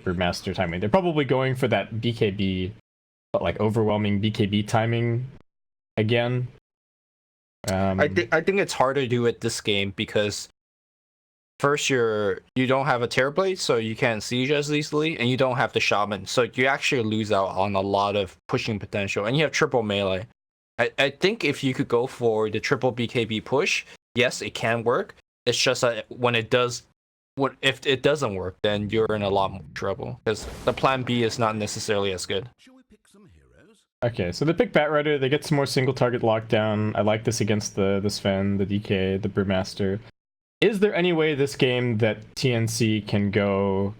Brewmaster timing. They're probably going for that BKB, but like overwhelming BKB timing again. I think it's harder to do it this game because first you don't have a Terrorblade, so you can't siege as easily, and you don't have the Shaman, so you actually lose out on a lot of pushing potential, and you have triple melee. I think if you could go for the triple BKB push, yes, it can work. It's just that if it doesn't work, then you're in a lot more trouble because the plan B is not necessarily as good. Okay, so they pick Batrider, they get some more single target lockdown. I like this against the Sven, the DK, the Brewmaster. Is there any way this game that TNC can go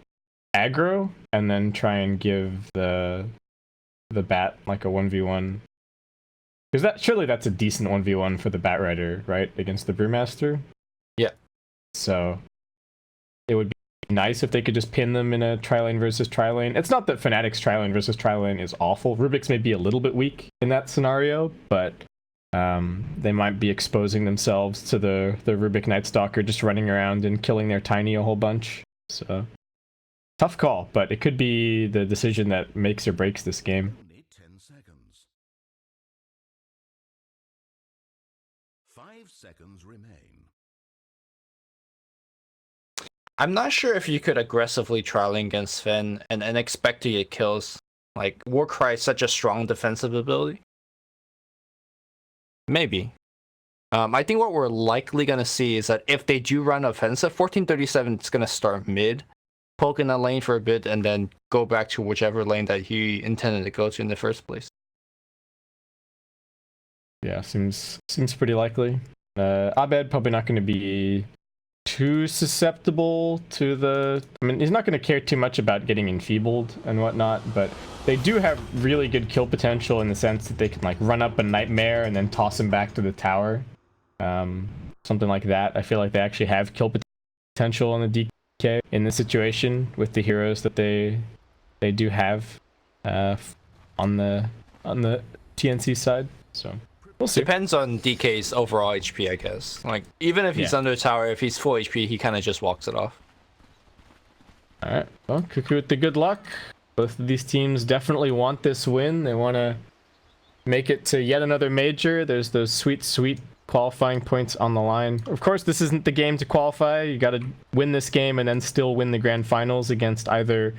aggro and then try and give the Bat like a 1v1? Because surely that's a decent 1v1 for the Batrider, right? Against the Brewmaster? Yeah. So it would be nice if they could just pin them in a tri-lane versus tri-lane. It's not that Fnatic's tri-lane versus tri-lane is awful. Rubik's may be a little bit weak in that scenario, but they might be exposing themselves to the Rubik Nightstalker just running around and killing their Tiny a whole bunch. So tough call, but it could be the decision that makes or breaks this game. 10 seconds. 5 seconds remain. I'm not sure if you could aggressively tri-lane against Sven and expect to get kills. Like, Warcry is such a strong defensive ability. Maybe. I think what we're likely going to see is that if they do run offensive, 1437 is going to start mid, poke in that lane for a bit, and then go back to whichever lane that he intended to go to in the first place. Yeah, seems pretty likely. Abed probably not going to be too susceptible to the... I mean, he's not going to care too much about getting enfeebled and whatnot, but they do have really good kill potential in the sense that they can like run up a Nightmare and then toss him back to the tower. Something like that. I feel like they actually have kill potential on the DK in this situation with the heroes that they do have on the TNC side. So we'll see. Depends on DK's overall HP, I guess. Like, even if he's under tower, if he's full HP, he kind of just walks it off. Alright, well, Cuckoo with the good luck. Both of these teams definitely want this win. They want to make it to yet another major. There's those sweet, sweet qualifying points on the line. Of course, this isn't the game to qualify. You got to win this game and then still win the grand finals against either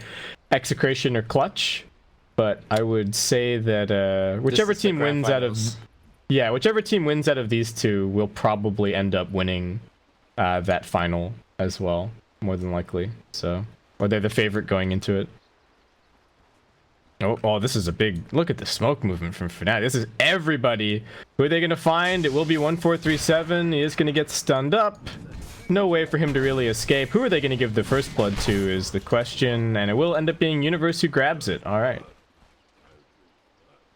Execration or Clutch. But I would say that whichever team wins out of... Yeah, whichever team wins out of these two will probably end up winning that final as well, more than likely. So, or they're the favorite going into it. Oh, this is a big... Look at the smoke movement from Fnatic. This is everybody. Who are they going to find? It will be 1437. He is going to get stunned up. No way for him to really escape. Who are they going to give the first blood to is the question. And it will end up being Universe who grabs it. All right.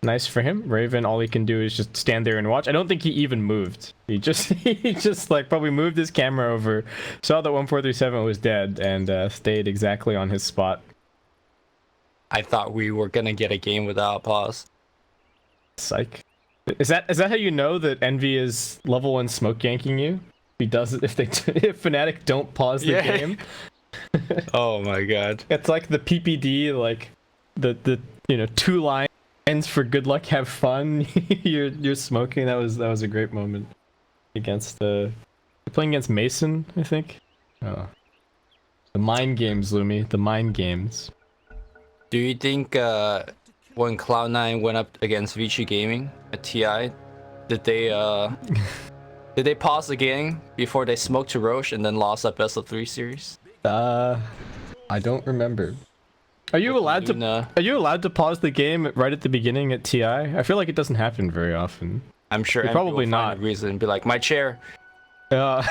Nice for him. Raven, all he can do is just stand there and watch. I don't think he even moved. He just like probably moved his camera over, saw that 1437 was dead, and stayed exactly on his spot. I thought we were gonna get a game without pause. Psych. Is that how you know that Envy is level 1 smoke ganking you? He does it if Fnatic don't pause the game. Oh my god. It's like the PPD, like the 2 lines for good luck, have fun. you're smoking. That was a great moment against you're playing against Mason, I think. Oh, the mind games, Lumi. The mind games. Do you think when Cloud9 went up against Vici Gaming at TI, did they pause the game before they smoked to Roche and then lost that best of 3 series? I don't remember. Are you allowed to pause the game right at the beginning at TI? I feel like it doesn't happen very often. I'm sure probably not. Find a reason and be like, my chair. Yeah,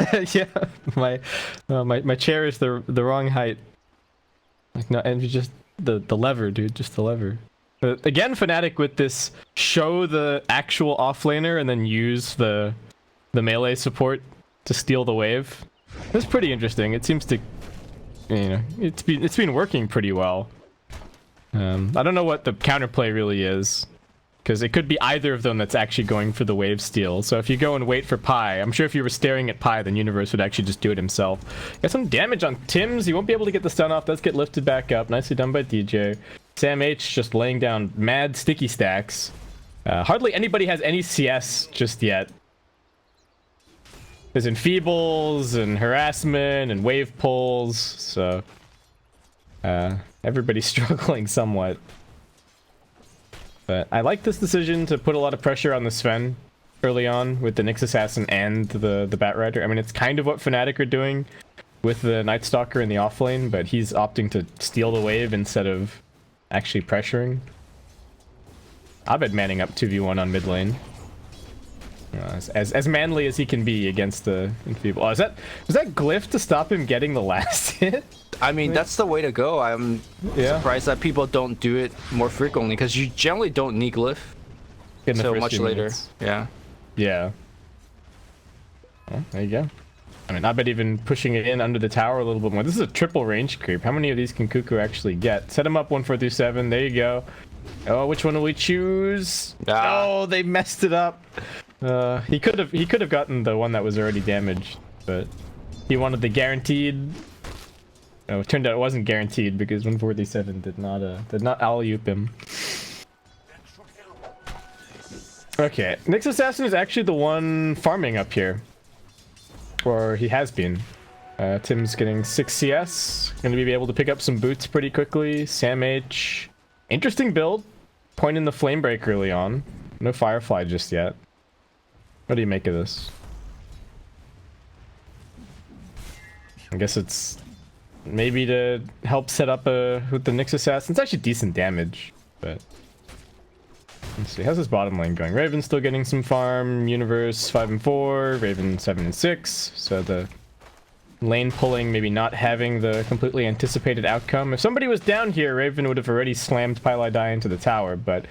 my chair is the wrong height. Like, no, and just the lever, dude, just the lever. But again, Fnatic with this show the actual offlaner and then use the melee support to steal the wave. That's pretty interesting. It seems to, it's been working pretty well. I don't know what the counterplay really is. because it could be either of them that's actually going for the wave steal. So if you go and wait for Pi, I'm sure if you were staring at Pi, then Universe would actually just do it himself. Got some damage on Tim's. He won't be able to get the stun off. Does get lifted back up. Nicely done by DJ. Sam H just laying down mad sticky stacks. Hardly anybody has any CS just yet. There's enfeebles and harassment and wave pulls, so everybody's struggling somewhat. But I like this decision to put a lot of pressure on the Sven early on with the Nyx Assassin and the Batrider. I mean, it's kind of what Fnatic are doing with the Night Stalker in the offlane, but he's opting to steal the wave instead of actually pressuring. Abed manning up 2v1 on mid lane. As manly as he can be against the enfeeble. Oh, was that glyph to stop him getting the last hit? I mean, that's the way to go. I'm surprised that people don't do it more frequently, because you generally don't need glyph until much later. Yeah. Yeah. Well, there you go. I mean, I bet even pushing it in under the tower a little bit more. This is a triple range creep. How many of these can Cuckoo actually get? Set him up 1, 4, 3, 7. There you go. Oh, which one will we choose? Oh, they messed it up. He could have gotten the one that was already damaged, but he wanted the guaranteed. Oh, it turned out it wasn't guaranteed because 147 did not alley-oop him. Okay, Nyx Assassin is actually the one farming up here, or he has been. Tim's getting 6 CS, gonna be able to pick up some boots pretty quickly. Sam H, interesting build, point in the flame break early on. No Firefly just yet. What do you make of this? I guess it's maybe to help set up with the Nyx Assassin. It's actually decent damage, but let's see. How's his bottom lane going? Raven's still getting some farm. Universe 5 and 4. Raven 7 and 6. So the lane pulling maybe not having the completely anticipated outcome. If somebody was down here, Raven would have already slammed Pylai into the tower, but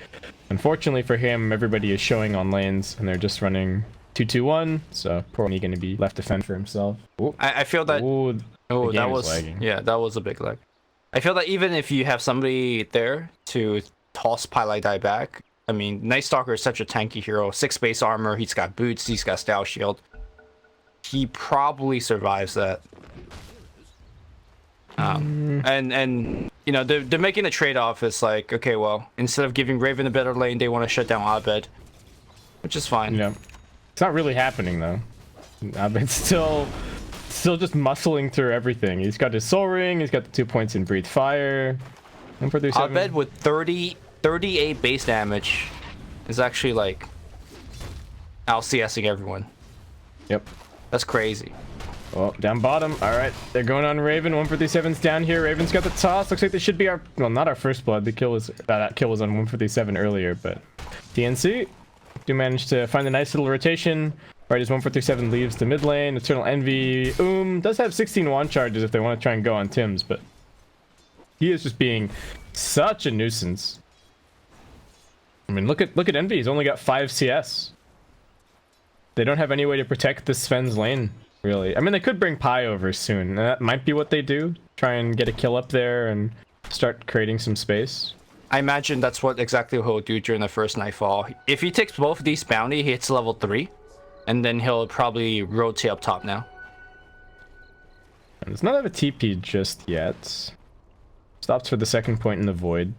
unfortunately for him, everybody is showing on lanes and they're just running 2-2-1, so poor Negan gonna be left to fend for himself. Ooh. I feel that that was lagging. Yeah, that was a big lag. I feel that even if you have somebody there to toss Pylai back, I mean, Night Stalker is such a tanky hero. 6 base armor, he's got boots, he's got Style Shield. He probably survives that. And you know, they're making a trade-off. It's like, okay, well, instead of giving Raven a better lane, they want to shut down Abed, which is fine. Yeah, it's not really happening though. Abed's still just muscling through everything. He's got his Soul Ring, he's got the 2 points in Breathe Fire. Abed with 38 base damage is actually like out-CSing everyone. Yep. That's crazy. Oh, down bottom. All right, they're going on Raven. 147's down here. Raven's got the toss. Looks like they should be our, well, not our first blood. The kill was that kill was on 147 earlier, but DNC do manage to find a nice little rotation. Right as 147 leaves the mid lane. Eternal Envy does have 16 wand charges if they want to try and go on Tim's, but he is just being such a nuisance. I mean, look at Envy. He's only got 5 CS. They don't have any way to protect the Sven's lane, really. I mean, they could bring Pi over soon, and that might be what they do. Try and get a kill up there and start creating some space. I imagine that's what exactly he'll do during the first Nightfall. If he takes both of these bounty, he hits level 3, and then he'll probably rotate up top now. And does not have a TP just yet. Stops for the second point in the void.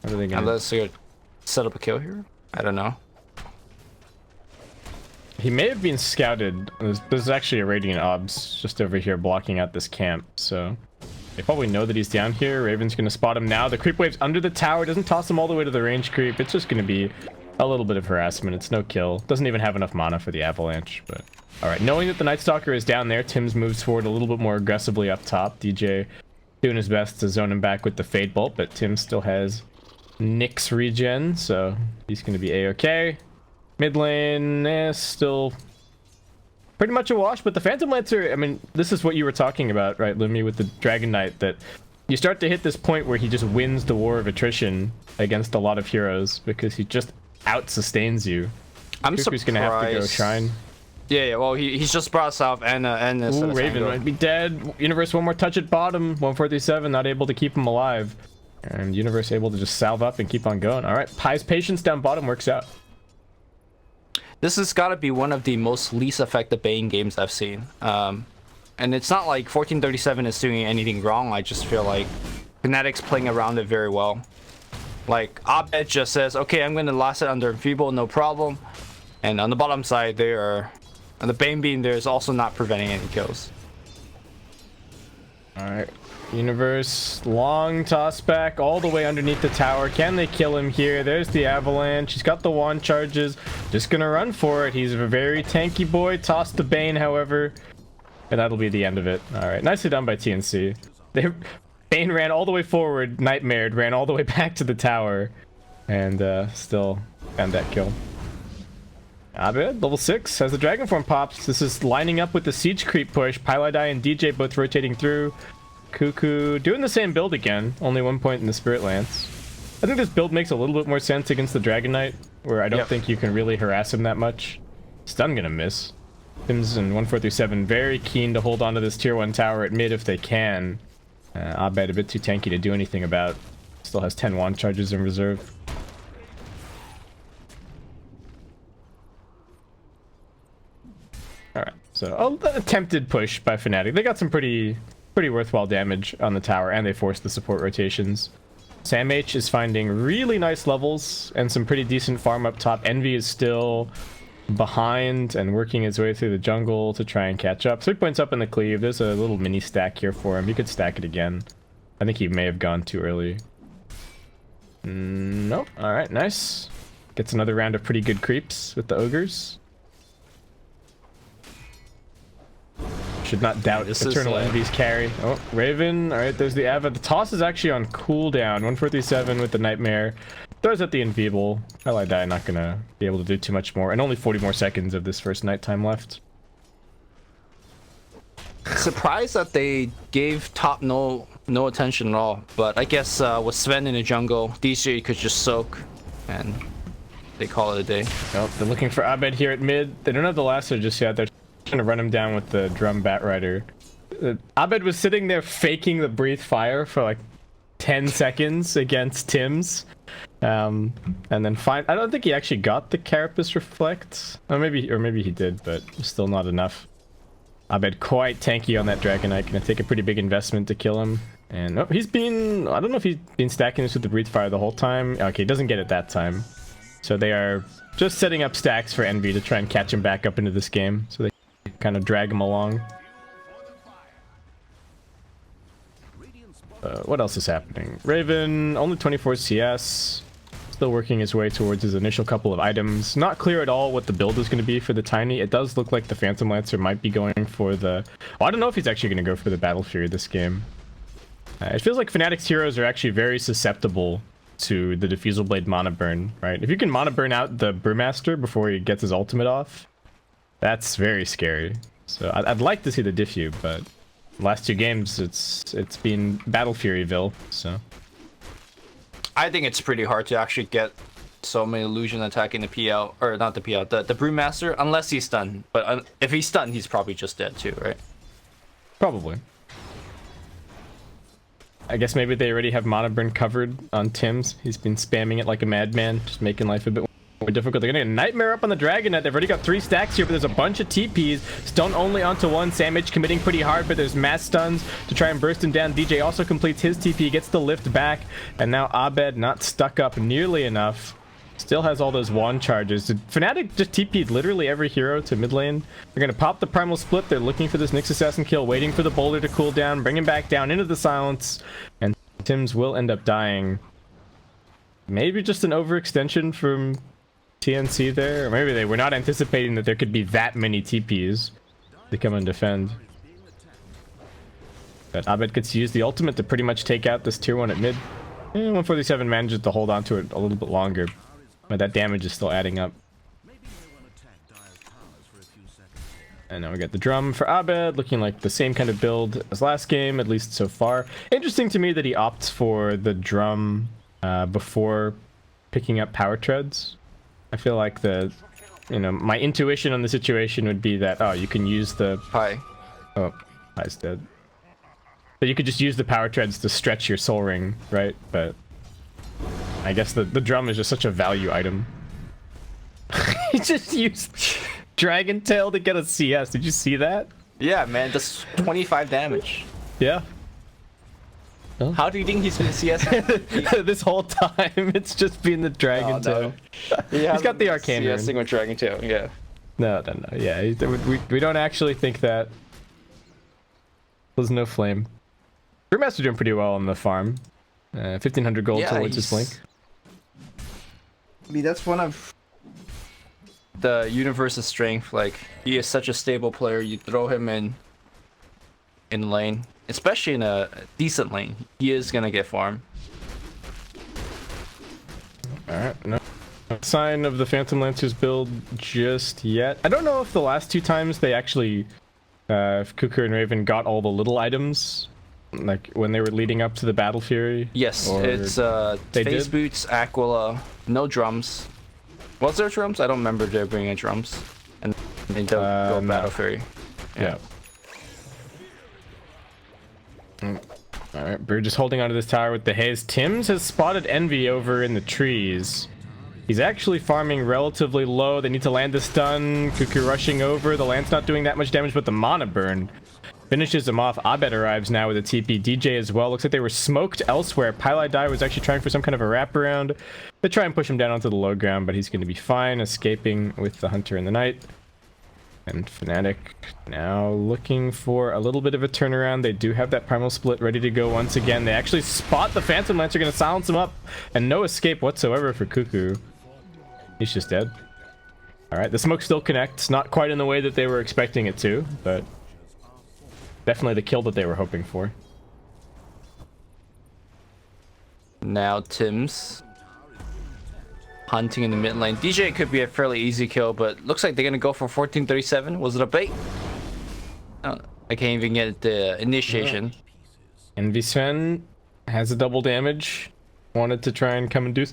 What are they gonna... Unless they set up a kill here? I don't know. He may have been scouted. There's actually a Radiant Obs just over here blocking out this camp, so they probably know that he's down here. Raven's gonna spot him now. The creep wave's under the tower, doesn't toss him all the way to the range creep. It's just gonna be a little bit of harassment. It's no kill. Doesn't even have enough mana for the avalanche, but alright. Knowing that the Night Stalker is down there, Tim's moves forward a little bit more aggressively up top. DJ doing his best to zone him back with the Fade Bolt, but Tim still has Nyx regen, so he's gonna be A-okay. Mid lane, still pretty much a wash, but the Phantom Lancer, I mean, this is what you were talking about, right, Lumi, with the Dragon Knight, that you start to hit this point where he just wins the war of attrition against a lot of heroes because he just out-sustains you. I'm surprised. Gonna have to go Shrine. Yeah, well, he's just brought us off and Ooh, Raven might be dead. Universe, one more touch at bottom. 147, not able to keep him alive. And Universe able to just salve up and keep on going. All right, Pie's patience down bottom works out. This has got to be one of the most least effective Bane games I've seen. And it's not like 1437 is doing anything wrong. I just feel like Fnatic's playing around it very well. Like, Abed just says, okay, I'm going to last it under Enfeeble, no problem. And on the bottom side, they are... And the Bane Beam there is also not preventing any kills. Alright. Universe, long toss back all the way underneath the tower. Can they kill him here? There's the avalanche. He's got the wand charges. Just gonna run for it. He's a very tanky boy. Toss the Bane, however. And that'll be the end of it. Alright, nicely done by TNC. Bane ran all the way forward, nightmared, ran all the way back to the tower. And still found that kill. Abed, level 6, as the Dragon Form pops. This is lining up with the Siege Creep push. Pylidai and DJ both rotating through. Cuckoo doing the same build again, only 1 point in the Spirit Lance. I think this build makes a little bit more sense against the Dragon Knight, where I don't think you can really harass him that much. Stun gonna miss. Sims and 1437 very keen to hold on to this tier 1 tower at mid if they can. Abed a bit too tanky to do anything about. Still has 10 wand charges in reserve. Alright, so attempted push by Fnatic. They got some pretty worthwhile damage on the tower, and they forced the support rotations. Sam H is finding really nice levels and some pretty decent farm up top. Envy is still behind and working his way through the jungle to try and catch up. 3 points up in the cleave. There's a little mini stack here for him. He could stack it again. I think he may have gone too early. Nope. Alright, nice. Gets another round of pretty good creeps with the ogres. Should not doubt Eternal Envy's carry. Oh, Raven. Alright, there's the Ava. The toss is actually on cooldown. 1437 with the Nightmare. Throws out the Enfeeble. Pylidai not gonna be able to do too much more. And only 40 more seconds of this first nighttime left. Surprised that they gave top no attention at all. But I guess with Sven in the jungle, DJ could just soak. And they call it a day. Nope, they're looking for Abed here at mid. They don't have the lasso just yet. They're trying to run him down with the drum bat rider. Abed was sitting there faking the breathe fire for like 10 seconds against Tim's. And then I don't think he actually got the Carapace Reflect. Or maybe he did, but still not enough. Abed quite tanky on that Dragon Knight. Gonna take a pretty big investment to kill him. And oh, I don't know if he's been stacking this with the breathe fire the whole time. Okay, he doesn't get it that time. So they are just setting up stacks for Envy to try and catch him back up into this game. So they kind of drag him along. What else is happening? Raven, only 24 CS. Still working his way towards his initial couple of items. Not clear at all what the build is going to be for the Tiny. It does look like the Phantom Lancer might be going for the... Well, I don't know if he's actually going to go for the Battle Fury this game. It feels like Fnatic's heroes are actually very susceptible to the Diffusal Blade mana burn, right? If you can mana burn out the Brewmaster before he gets his ultimate off, that's very scary. So I'd like to see the Diffu, but last 2 games it's been Battle Furyville, so... I think it's pretty hard to actually get so many illusion attacking the PL, or not the PL, the Brewmaster, unless he's stunned. But if he's stunned, he's probably just dead too, right? Probably. I guess maybe they already have mana burn covered on Tim's. He's been spamming it like a madman, just making life a bit more difficult. They're gonna get a Nightmare up on the Dragon Knight. They've already got 3 stacks here, but there's a bunch of TPs. Stun only onto 1. Sam H committing pretty hard, but there's mass stuns to try and burst him down. DJ also completes his TP, gets the lift back, and now Abed not stuck up nearly enough. Still has all those wand charges. Fnatic just TP'd literally every hero to mid lane. They're gonna pop the Primal Split. They're looking for this Nyx Assassin kill, waiting for the boulder to cool down, bring him back down into the silence, and Tims will end up dying. Maybe just an overextension from TNC there, or maybe they were not anticipating that there could be that many TPs to come and defend. But Abed gets to use the ultimate to pretty much take out this tier 1 at mid. 147 manages to hold on to it a little bit longer, but that damage is still adding up. And now we got the drum for Abed, looking like the same kind of build as last game, at least so far. Interesting to me that he opts for the drum before picking up power treads. I feel like my intuition on the situation would be that, oh, you can use the... Hi. Oh, Hi's dead. So you could just use the power treads to stretch your soul ring, right? But I guess the drum is just such a value item. He just used Dragon Tail to get a CS. Did you see that? Yeah, man, that's 25 damage. Yeah. Oh. How do you think he's been CS? This whole time, it's just been the Dragon Tail. He's got the Arcane rune. CSing with Dragon Tail, yeah. No. Yeah, we don't actually think that. There's no flame. Brewmaster doing pretty well on the farm. 1500 gold towards his Blink. I mean, that's one of the universe's strength. Like, he is such a stable player. You throw him in lane, especially in a decent lane, he is gonna get farm. Alright, no sign of the Phantom Lancers build just yet. I don't know if the last 2 times they actually, if Cuckoo and Raven got all the little items, like when they were leading up to the Battle Fury. Yes, it's Phase Boots, Aquila, no drums. Was there drums? I don't remember there being drums. And they don't go Battle Fury. Yeah. Alright, we're just holding onto this tower with the haze. Tims has spotted Envy over in the trees. He's actually farming relatively low. They need to land the stun. Cuckoo rushing over. The land's not doing that much damage, but the mana burn finishes him off. Abed arrives now with a TP. DJ as well. Looks like they were smoked elsewhere. Pylai was actually trying for some kind of a wraparound to try and push him down onto the low ground, but he's going to be fine, escaping with the Hunter in the night. And Fnatic now looking for a little bit of a turnaround. They do have that Primal Split ready to go once again. They actually spot the Phantom Lancer, going to silence him up, and no escape whatsoever for Cuckoo. He's just dead. Alright, the smoke still connects. Not quite in the way that they were expecting it to, but definitely the kill that they were hoping for. Now Tims hunting in the mid lane. DJ could be a fairly easy kill, but looks like they're gonna go for 1437. Was it a bait? Oh, I can't even get the initiation. Envy Sven has a double damage. Wanted to try and come and do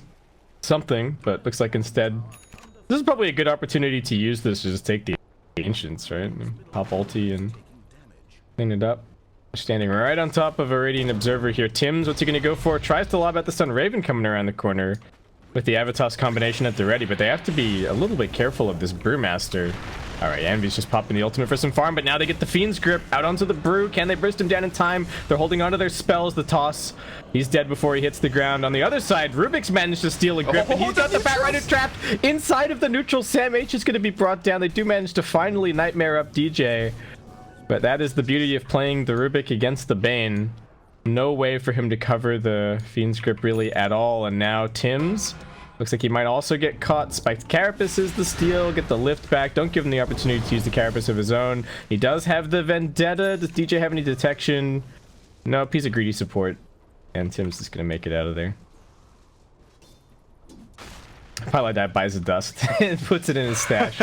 something, but looks like instead this is probably a good opportunity to use this to just take the ancients, right? And pop ulti and clean it up. Standing right on top of a Radiant Observer here. Tims, what's he gonna go for? Tries to lob at the stun. Raven coming around the corner with the Avitas combination at the ready, but they have to be a little bit careful of this Brewmaster. Alright, Envy's just popping the ultimate for some farm, but now they get the Fiend's Grip out onto the Brew. Can they burst him down in time? They're holding onto their spells. The toss. He's dead before he hits the ground. On the other side, Rubik's managed to steal a grip, and he's got the Batrider trapped inside of the neutral. Sam H is going to be brought down. They do manage to finally Nightmare up DJ, but that is the beauty of playing the Rubik against the Bane. No way for him to cover the Fiend's Grip really at all, and now Tims looks like he might also get caught. Spiked Carapace is the steal. Get the lift back. Don't give him the opportunity to use the Carapace of his own. He does have the Vendetta. Does DJ have any detection? Nope, he's a greedy support. And Tim's just going to make it out of there. Pylai buys the dust and puts it in his stash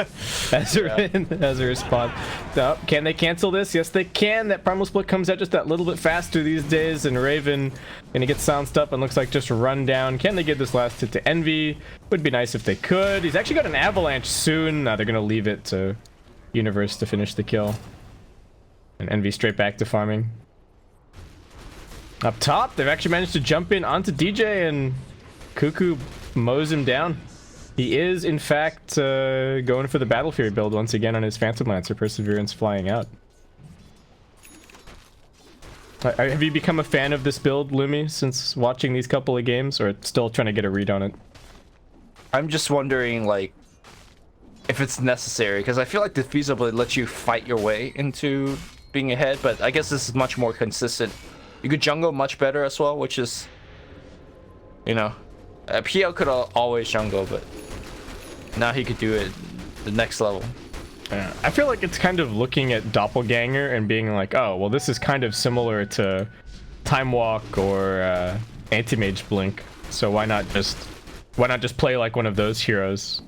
as a response. So, can they cancel this? Yes, they can. That Primal Split comes out just that little bit faster these days, and Raven gonna get silenced up and looks like just run down. Can they give this last hit to Envy? Would be nice if they could. He's actually got an Avalanche soon. They're gonna leave it to Universe to finish the kill. And Envy straight back to farming. Up top, they've actually managed to jump in onto DJ, and Cuckoo mows him down. He is, in fact, going for the Battle Fury build once again on his Phantom Lancer. Perseverance flying out. Have you become a fan of this build, Lumi, since watching these couple of games, or still trying to get a read on it? I'm just wondering, like, if it's necessary, because I feel like the feasibility lets you fight your way into being ahead, but I guess this is much more consistent. You could jungle much better as well, which is, you know, PL could always jungle, but now he could do it the next level. Yeah, I feel like it's kind of looking at Doppelganger and being like, oh, well, this is kind of similar to Time Walk or Anti-Mage Blink, so why not just play like one of those heroes?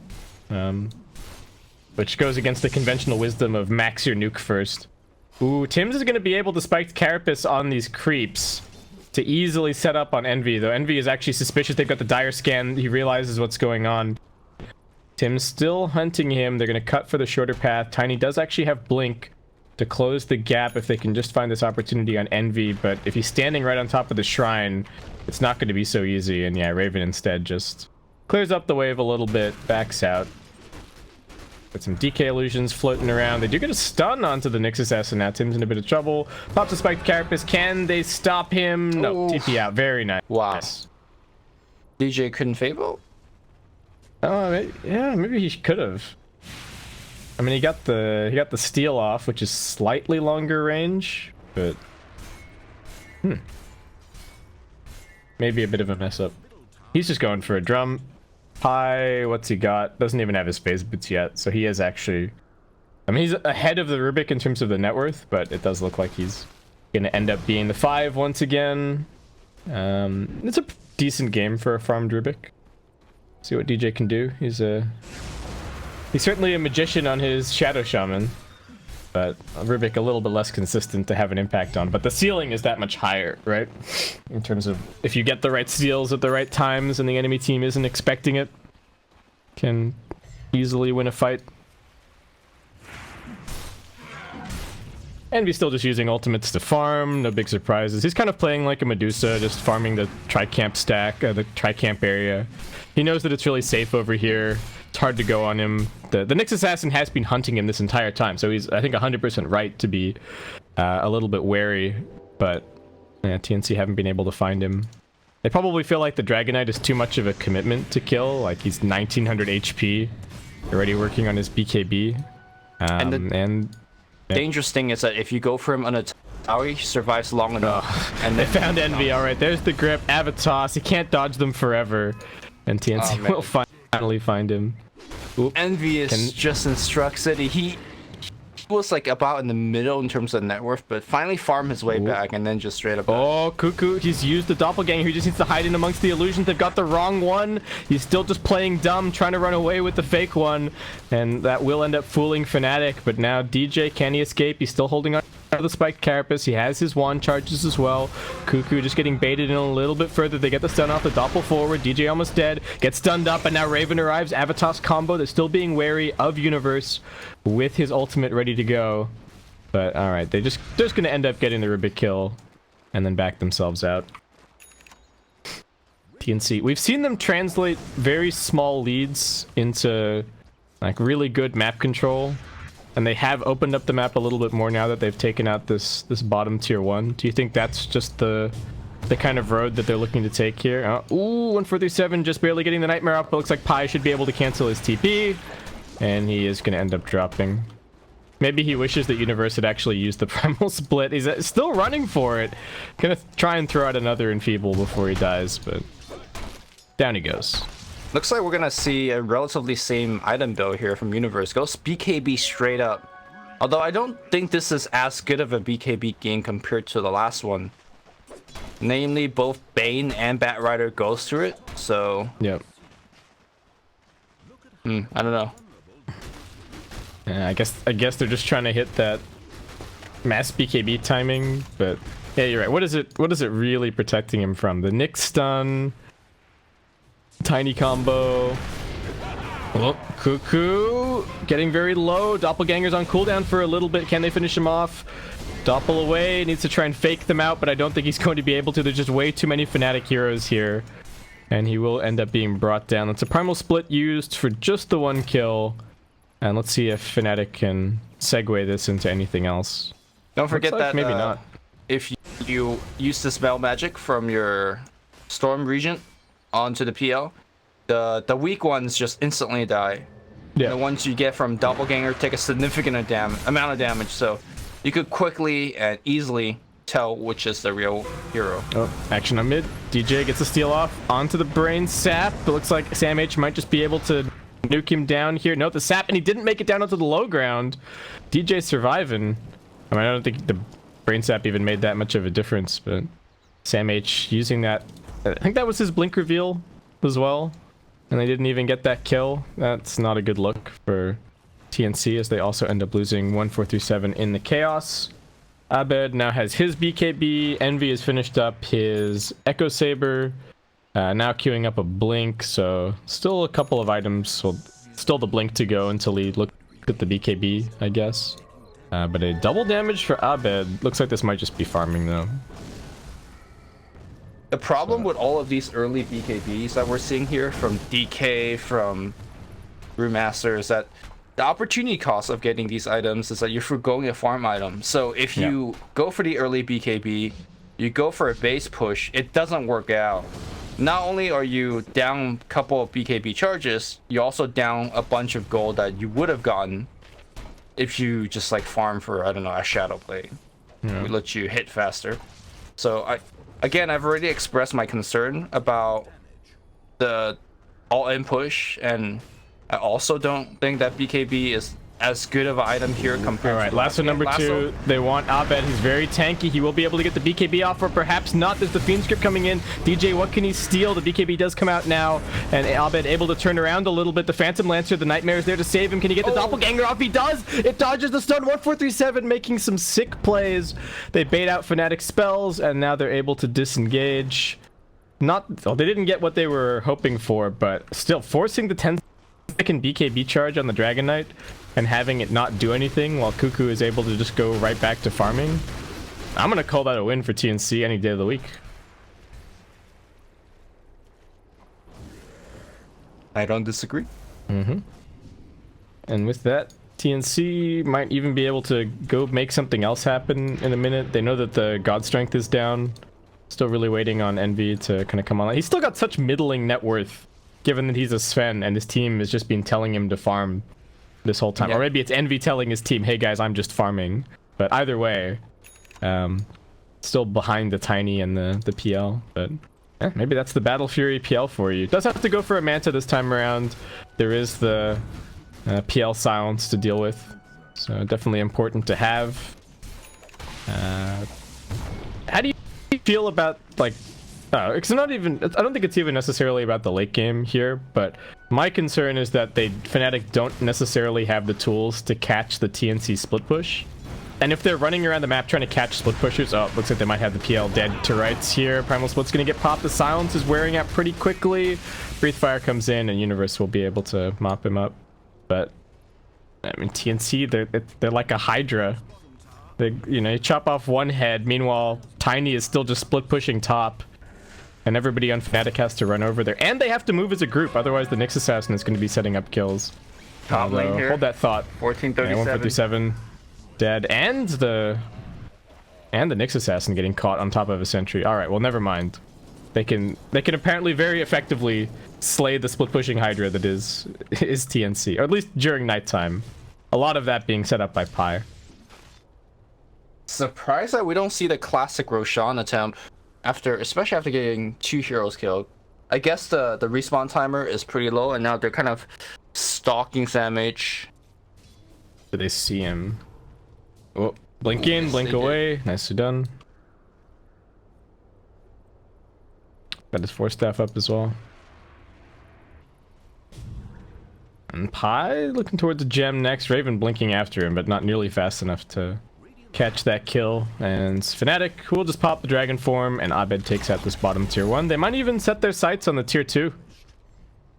Which goes against the conventional wisdom of max your nuke first. Ooh, Tims is going to be able to spike Carapace on these creeps to easily set up on Envy, though Envy is actually suspicious. They've got the dire scan. He realizes what's going on. Tim's still hunting him. They're going to cut for the shorter path. Tiny does actually have Blink. to close the gap if they can just find this opportunity on Envy, but if he's standing right on top of the shrine, it's not going to be so easy. And yeah, Raven instead just clears up the wave a little bit, backs out. With some DK illusions floating around. They do get a stun onto the Nyx assassin. Now Tim's in a bit of trouble. Pops a spiked Carapace. Can they stop him? No, TP out. Very nice. Wow. DJ couldn't Fable? Oh, yeah, maybe he could have. I mean, he got the steal off, which is slightly longer range, but maybe a bit of a mess up. He's just going for a drum. Pi, what's he got? Doesn't even have his phase boots yet, so he is actually... I mean, he's ahead of the Rubik in terms of the net worth, but it does look like he's gonna end up being the 5 once again. It's a decent game for a farmed Rubik. See what DJ can do. He's certainly a magician on his Shadow Shaman, but Rubik a little bit less consistent to have an impact on. But the ceiling is that much higher, right? In terms of if you get the right steals at the right times and the enemy team isn't expecting it, can easily win a fight. Envy's still just using ultimates to farm, no big surprises. He's kind of playing like a Medusa, just farming the Tricamp stack, the Tricamp area. He knows that it's really safe over here. It's hard to go on him. The Nyx assassin has been hunting him this entire time, so he's, I think, 100% right to be a little bit wary, but yeah, TNC haven't been able to find him. They probably feel like the Dragonite is too much of a commitment to kill, like he's 1900 HP, already working on his BKB, and dangerous thing is that if you go for him on a tower, he survives long enough. And they found Envy. All right, there's the grip. Avatos. He can't dodge them forever, and TNC will finally find him. Oop. Envy is just instructs it. He was like about in the middle in terms of net worth, but finally farmed his way back and then just straight up. Oh, Cuckoo, he's used the doppelganger. He just needs to hide in amongst the illusions. They've got the wrong one. He's still just playing dumb, trying to run away with the fake one, and that will end up fooling Fnatic. But now DJ, can he escape? He's still holding on to the spiked Carapace. He has his wand charges as well. Cuckoo just getting baited in a little bit further. They get the stun off, the doppel forward. DJ almost dead, gets stunned up, and now Raven arrives. Avatos combo. They're still being wary of Universe with his ultimate ready to go. But alright, they're just gonna end up getting the Rubik kill and then back themselves out. TNC, we've seen them translate very small leads into like really good map control, and they have opened up the map a little bit more now that they've taken out this bottom tier 1. Do you think that's just the kind of road that they're looking to take here? Ooh, 1437 just barely getting the Nightmare up, but looks like Pi should be able to cancel his TP. And he is going to end up dropping. Maybe he wishes that Universe had actually used the Primal Split. He's still running for it. Gonna try and throw out another Enfeeble before he dies, but down he goes. Looks like we're going to see a relatively same item build here from Universe. Goes BKB straight up. Although I don't think this is as good of a BKB game compared to the last one. Namely, both Bane and Batrider goes through it, so... Yep. I don't know. Yeah, I guess they're just trying to hit that mass BKB timing, but yeah, you're right. What is it really protecting him from? The Nyx stun, tiny combo. Oh, Cuckoo getting very low. Doppelganger's on cooldown for a little bit. Can they finish him off? Doppel away, needs to try and fake them out, but I don't think he's going to be able to. There's just way too many Fnatic heroes here, and he will end up being brought down. That's a Primal Split used for just the 1 kill. And let's see if Fnatic can segue this into anything else. Don't forget that maybe not. If you use the spell magic from your Storm Regent onto the PL, the weak ones just instantly die. Yeah. The ones you get from Doppelganger take a significant amount of damage, so you could quickly and easily tell which is the real hero. Oh, action on mid. DJ gets a steal off onto the Brain Sap. It looks like Sam H might just be able to nuke him down here. No, the Sap, and he didn't make it down onto the low ground. DJ surviving. I mean, I don't think the Brain Sap even made that much of a difference, but Sam H using that. I think that was his blink reveal as well, and they didn't even get that kill. That's not a good look for TNC, as they also end up losing 1437 in the chaos. Abed now has his BKB. Envy has finished up his Echo Saber. Now queuing up a blink, so still a couple of items. Well, still the blink to go until he look at the BKB, I guess. But a double damage for Abed. Looks like this might just be farming though. The problem with all of these early BKBs that we're seeing here from DK, from Brewmaster, is that the opportunity cost of getting these items is that you're foregoing a farm item. So if you go for the early BKB, you go for a base push, it doesn't work out. Not only are you down a couple of BKB charges, you also down a bunch of gold that you would have gotten if you just like farm for, I don't know, a shadow play. We let you hit faster. So I've already expressed my concern about the all-in push, and I also don't think that BKB is as good of an item here compared All right, to Lasso number 2. They want Abed. He's very tanky. He will be able to get the BKB off, or perhaps not. There's the Fiend script coming in. DJ, what can he steal? The BKB does come out now, and Abed able to turn around a little bit. The Phantom Lancer, the Nightmare is there to save him. Can he get the Doppelganger off? He does! It dodges the stun. 1437 making some sick plays. They bait out Fnatic spells, and now they're able to disengage. They didn't get what they were hoping for, but still forcing the 10-second BKB charge on the Dragon Knight and having it not do anything while Cuckoo is able to just go right back to farming. I'm gonna call that a win for TNC any day of the week. I don't disagree. And with that, TNC might even be able to go make something else happen in a minute. They know that the God Strength is down. Still really waiting on Envy to kind of come on. He's still got such middling net worth, given that he's a Sven and his team has just been telling him to farm this whole time. Or maybe it's Envy telling his team, hey guys, I'm just farming. But either way, still behind the Tiny and the PL. But maybe that's the Battle Fury PL for you. Does have to go for a Manta this time around. There is the PL silence to deal with. So definitely important to have. How do you feel about, like, it's not even, I don't think it's even necessarily about the late game here, but my concern is that Fnatic don't necessarily have the tools to catch the TNC split push. And if they're running around the map trying to catch split pushers, looks like they might have the PL dead to rights here. Primal Split's gonna get popped. The silence is wearing out pretty quickly. Breathe Fire comes in and Universe will be able to mop him up. But I mean, TNC, they're like a Hydra. You chop off one head, meanwhile Tiny is still just split pushing top. And everybody on Fnatic has to run over there. And they have to move as a group, otherwise the Nyx Assassin is going to be setting up kills. Top lane here. Hold that thought. 1437. Yeah, 157 dead. And the Nyx Assassin getting caught on top of a sentry. Alright, well never mind. They can apparently very effectively slay the split pushing Hydra that is TNC. Or at least during nighttime. A lot of that being set up by Pi. Surprised that we don't see the classic Roshan attempt. Especially after getting 2 heroes killed. I guess the respawn timer is pretty low, and now they're kind of stalking SamH. Do they see him? Oh, blink in, blink away. Nicely done. Got his 4 staff up as well. And Pi looking towards the gem next. Raven blinking after him, but not nearly fast enough to catch that kill. And Fnatic, who will just pop the dragon form, and Abed takes out this bottom tier 1. They might even set their sights on the tier 2.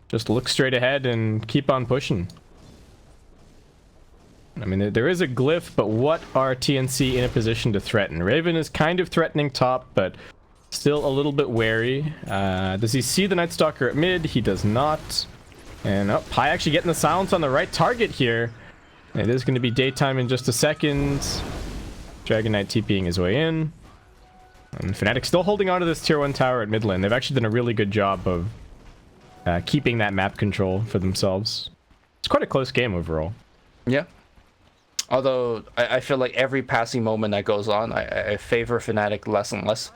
Just look straight ahead and keep on pushing. I mean, there is a glyph, but what are TNC in a position to threaten? Raven is kind of threatening top, but still a little bit wary. Does he see the Night Stalker at mid? He does not. And Pi actually getting the silence on the right target here. It is going to be daytime in just a second. Dragon Knight TPing his way in. And Fnatic still holding on to this tier 1 tower at mid lane. They've actually done a really good job of keeping that map control for themselves. It's quite a close game overall. Yeah. Although, I feel like every passing moment that goes on, I favor Fnatic less and less.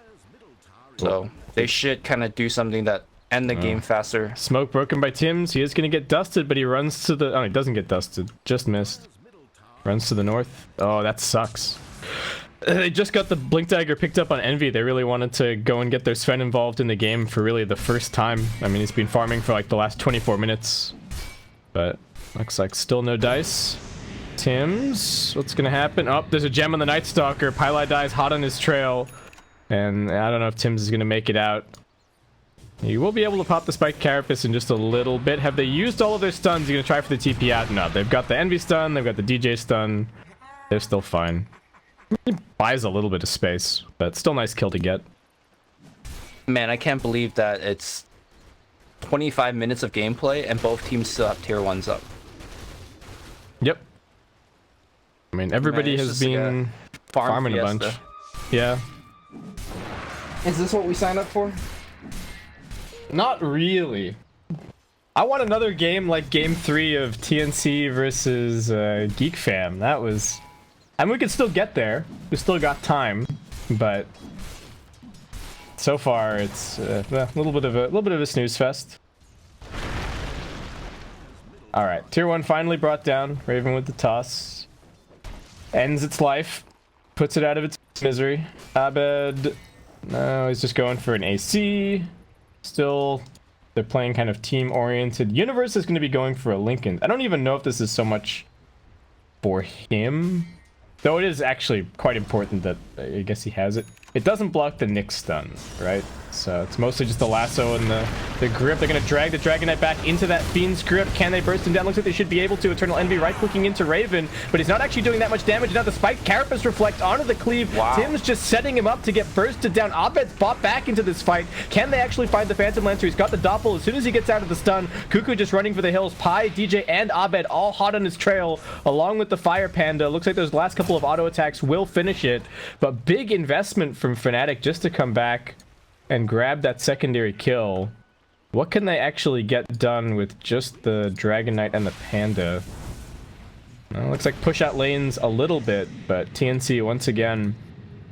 So, they should kind of do something that end the game faster. Smoke broken by Tims. He is going to get dusted, but he runs to the... Oh, he doesn't get dusted. Just missed. Runs to the north. Oh, that sucks. They just got the Blink Dagger picked up on Envy. They really wanted to go and get their Sven involved in the game for really the first time. I mean, he's been farming for like the last 24 minutes. But looks like still no dice. Tims, what's gonna happen? Oh, there's a gem on the Night Stalker. Pylai dies hot on his trail. And I don't know if Tims is gonna make it out. He will be able to pop the Spike Carapace in just a little bit. Have they used all of their stuns? You're gonna try for the TP out? No, they've got the Envy stun, they've got the DJ stun. They're still fine. He buys a little bit of space, but still nice kill to get. Man, I can't believe that it's 25 minutes of gameplay and both teams still have tier 1s up. Yep. I mean, everybody has been farming a bunch. Yeah. Is this what we signed up for? Not really. I want another game like Game 3 of TNC versus Geek Fam. That was... I mean, we could still get there. We still got time, but so far it's a little bit of a snooze fest. All right, tier 1 finally brought down. Raven with the toss. Ends its life. Puts it out of its misery. Abed. No, he's just going for an AC. Still, they're playing kind of team-oriented. Universe is going to be going for a Lincoln. I don't even know if this is so much for him. Though it is actually quite important that I guess he has it. It doesn't block the Nyx stun, right? So it's mostly just the lasso and the grip. They're going to drag the Dragon Knight back into that Fiend's grip. Can they burst him down? Looks like they should be able to. Eternal Envy right-clicking into Raven, but he's not actually doing that much damage. Now the spike Carapace reflect onto the cleave. Wow. Tim's just setting him up to get bursted down. Abed's bought back into this fight. Can they actually find the Phantom Lancer? He's got the Doppel as soon as he gets out of the stun. Cuckoo just running for the hills. Pi, DJ, and Abed all hot on his trail, along with the Fire Panda. Looks like those last couple of auto attacks will finish it, but big investment from Fnatic just to come back and grab that secondary kill. What can they actually get done with just the Dragon Knight and the Panda? Well, looks like push out lanes a little bit, but TNC once again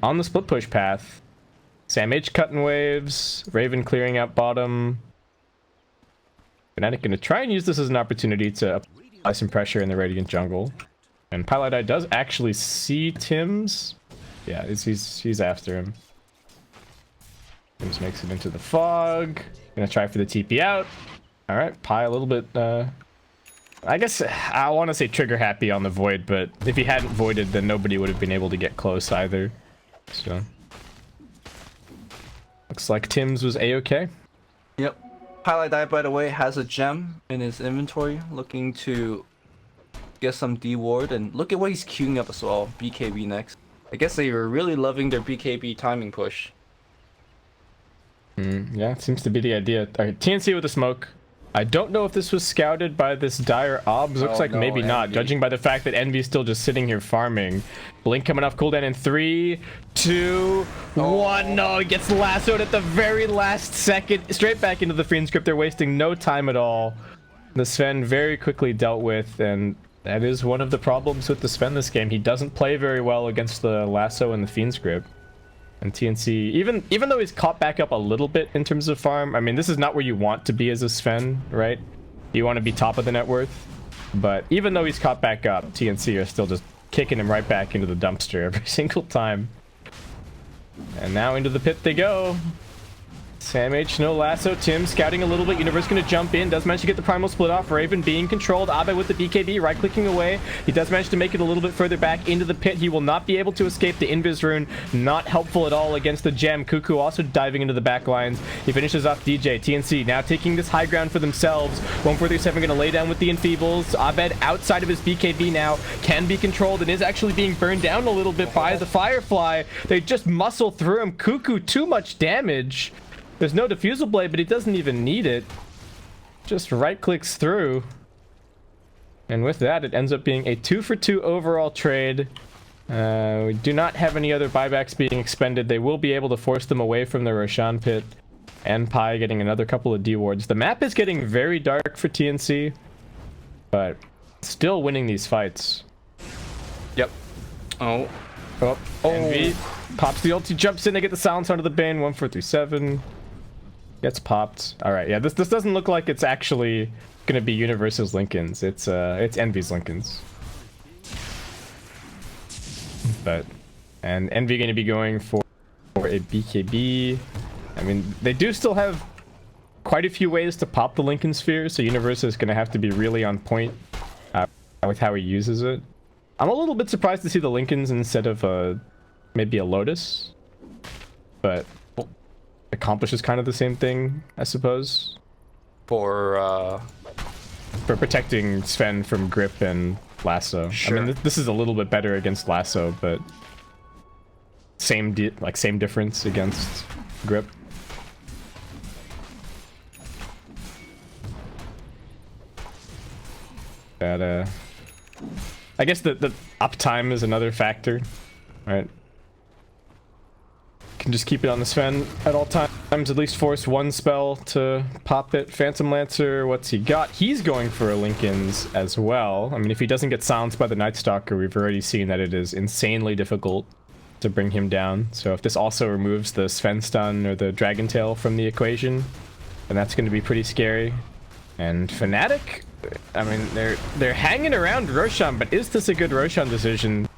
on the split push path. Sam H cutting waves, Raven clearing out bottom. Fnatic gonna try and use this as an opportunity to apply some pressure in the Radiant jungle. And Pilot Eye does actually see Tim's. Yeah, he's after him. Tim's makes it into the fog. Gonna try for the TP out. All right, Pi a little bit. I guess I want to say trigger happy on the void, but if he hadn't voided, then nobody would have been able to get close either. So looks like Tim's was a-okay. Yep. Pilot Eye, by the way, has a gem in his inventory, looking to get some D-ward, and look at what he's queuing up as well. BKB next. I guess they were really loving their BKB timing push. Yeah, it seems to be the idea. Alright, TNC with the smoke. I don't know if this was scouted by this dire obs. Looks like maybe not, Envy. Judging by the fact that Envy's still just sitting here farming. Blink coming off cooldown in 3, 2, 1. No, he gets lassoed at the very last second. Straight back into the Fiend script. They're wasting no time at all. The Sven very quickly dealt with, and that is one of the problems with the Sven this game. He doesn't play very well against the lasso and the Fiend script. And TNC, even though he's caught back up a little bit in terms of farm, I mean, this is not where you want to be as a Sven, right? You want to be top of the net worth. But even though he's caught back up, TNC are still just kicking him right back into the dumpster every single time. And now into the pit they go. Sam H, no lasso. Tim scouting a little bit. Universe gonna jump in. Does manage to get the primal split off. Raven being controlled. Abe with the BKB, right clicking away. He does manage to make it a little bit further back into the pit. He will not be able to escape the Invis rune. Not helpful at all against the gem. Cuckoo also diving into the back lines. He finishes off DJ. TNC now taking this high ground for themselves. 147 gonna lay down with the Enfeebles. Abed outside of his BKB now can be controlled and is actually being burned down a little bit by the Firefly. They just muscle through him. Cuckoo, too much damage. There's no diffusal blade, but he doesn't even need it. Just right clicks through. And with that, it ends up being a 2-for-2 overall trade. We do not have any other buybacks being expended. They will be able to force them away from the Roshan pit. And Pi getting another couple of D-wards. The map is getting very dark for TNC, but still winning these fights. Yep. Oh. Envy pops the ulti, jumps in, they get the silence onto the Bane. 1437. Gets popped. All right, yeah, this doesn't look like it's actually gonna be Universe's Lincolns. It's Envy's Lincolns. And Envy gonna be going for a BKB. I mean, they do still have quite a few ways to pop the Lincoln Sphere, so Universe is gonna have to be really on point with how he uses it. I'm a little bit surprised to see the Lincolns instead of maybe a Lotus, but accomplishes kind of the same thing, I suppose. For for protecting Sven from grip and lasso. Sure. I mean, this is a little bit better against lasso, but same difference against grip. That I guess the uptime is another factor, right? Can just keep it on the Sven at all times, at least force one spell to pop it. Phantom Lancer, what's he got? He's going for a Linken's as well. I mean, if he doesn't get silenced by the Night Stalker, we've already seen that it is insanely difficult to bring him down. So if this also removes the Sven stun or the Dragon Tail from the equation, then that's going to be pretty scary. And Fnatic, I mean, they're hanging around Roshan, but is this a good Roshan decision?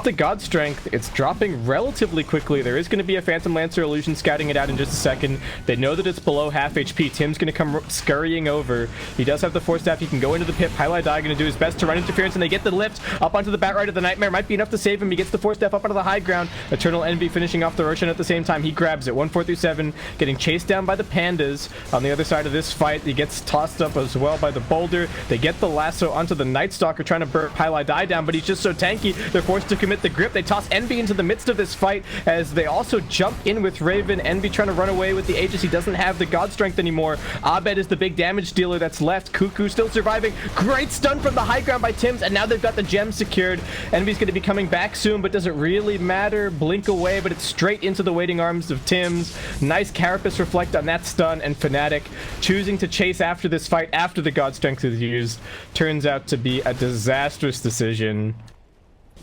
The God Strength, it's dropping relatively quickly. There is going to be a Phantom Lancer illusion scouting it out in just a second. They know that it's below half HP. Tim's going to come scurrying over. He does have the Force Staff. He can go into the pit. Highlight Die going to do his best to run interference, and they get the lift up onto the Bat Rider. The Nightmare might be enough to save him. He gets the Force Staff up onto the high ground. Eternal Envy finishing off the Roshan at the same time. He grabs it. 1-4 through 7, getting chased down by the Pandas. On the other side of this fight, he gets tossed up as well by the Boulder. They get the lasso onto the Night Stalker, trying to burn Highlight Die down, but he's just so tanky. They're forced to commit the grip. They toss Envy into the midst of this fight as they also jump in with Raven. Envy trying to run away with the Aegis. He doesn't have the God Strength anymore. Abed is the big damage dealer that's left. Cuckoo still surviving. Great stun from the high ground by Tims, and now they've got the gem secured. Envy's going to be coming back soon, but does it really matter? Blink away, but it's straight into the waiting arms of Tims. Nice Carapace reflect on that stun, and Fnatic choosing to chase after this fight after the God Strength is used turns out to be a disastrous decision.